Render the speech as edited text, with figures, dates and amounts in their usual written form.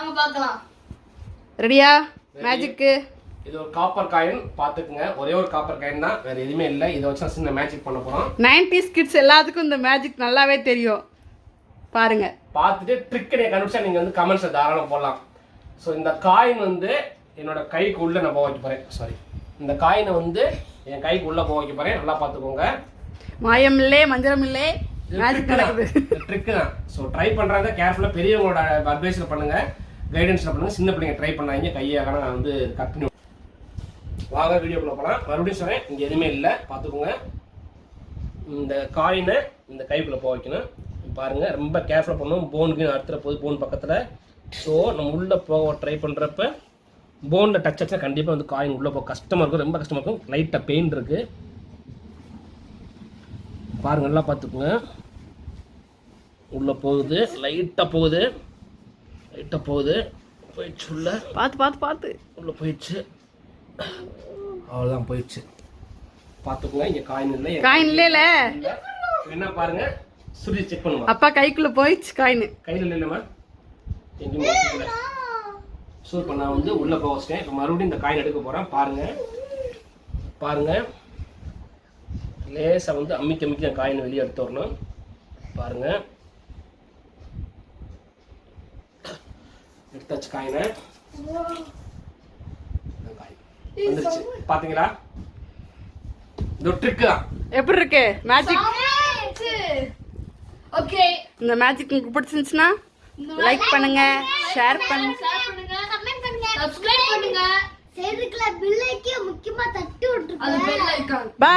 வாங்க பார்க்கலாம். ரெடியா மேஜிக்கு? இது ஒரு காப்பர் காயின் பாத்துக்குங்க. ஒரே ஒரு காப்பர் காயின் தான், வேற எதுவுமே இல்லை. இதை வச்சு சின்ன மேஜிக் பண்ண போறோம். 90s கிட்ஸ் எல்லாத்துக்கும் இந்த மேஜிக் நல்லாவே தெரியும். பாருங்க, பார்த்துட்டு ட்ரிக் நீங்க கண்டுபிடிச்சா நீங்க வந்து கமெண்ட்ஸ்ல தாராளமா போடலாம். ஸோ இந்த காயின் வந்து என்னோட கைக்கு உள்ள நான் போக வைக்க போறேன். சாரி, இந்த காயினை வந்து என் கைக்கு உள்ள போக வைக்க போறேன். நல்லா பார்த்துக்கோங்க. மாயம் இல்லே மந்திரம் இல்லே, மேஜிக் நடக்குது. ட்ரிக் தான். ஸோ ட்ரை பண்றாங்க கேர்ஃபுல்லா, பெரியவங்களோட அட்வைஸ்ல பண்ணுங்க, கைடன்ஸ்ல பண்ணுங்க. சின்ன பிள்ளைங்க ட்ரை பண்ணாங்க, கையாக நான் வந்து கட் பண்ணி வாங்க வீடியோக்குள்ள போகலாம். மறுபடியும் சொல்றேன், இங்க எதுவுமே இல்லை, பார்த்துக்கோங்க. இந்த காயினை இந்த கைக்குள்ள போக வைக்கணும். பாருங்க, ரொம்ப கேர்ஃபுல்லாக பண்ணணும். போனுக்கு அடுத்த போது போன் பக்கத்தில். ஸோ நம்ம உள்ளே போக ட்ரை பண்ணுறப்ப போனில் டச் ஆச்சுன்னா கண்டிப்பாக வந்து காயின் உள்ளே போக கஷ்டமாக இருக்கும், ரொம்ப கஷ்டமாக இருக்கும். லைட்டாக பெயின் இருக்கு, பாருங்க, நல்லா பார்த்துக்குங்க. உள்ளே போகுது, லைட்டாக போகுது, லைட்டாக போகுது, போயிடுச்சு உள்ள. பார்த்து பார்த்து பார்த்து உள்ளே போயிடுச்சு, அவ்வளோதான் போயிடுச்சு. பார்த்துக்குங்க, இங்கே காயின் இல்லை. காயின் இல்லைல என்ன பாருங்க, சுற்றி செக் பண்ணுமா. அப்பா கைக்குள்ள போயிடுச்சு காயின். கையில் இல்லைம்மா, எங்கேயுமே சூப் பண்ண வந்து உள்ளே போக வச்சிட்டேன். இப்போ மறுபடியும் இந்த காயின் எடுக்க போகிறேன். பாருங்க பாருங்க, லேசாக வந்து அம்மிக்க அம்மிக்க காயின் வெளியே எடுத்து வரணும். பாருங்க, எடுத்தாச்சு காயினை. வந்துருச்சு, பாத்தீங்களா? இந்த ட்ரிக் தான். எப்படி இருக்கு மேஜிக்? ஓகே, இந்த மேஜிக் உங்களுக்கு பிடிச்சிருந்துச்சுன்னா லைக் பண்ணுங்க, ஷேர் பண்ணுங்க, கமெண்ட் பண்ணுங்க, சப்ஸ்கிரைப் பண்ணுங்க. செய்திக்குள்ள பெல் ஐக்கான் முக்கியமா தட்டி விட்டுருங்க. அது பெல் ஐக்கான். பை.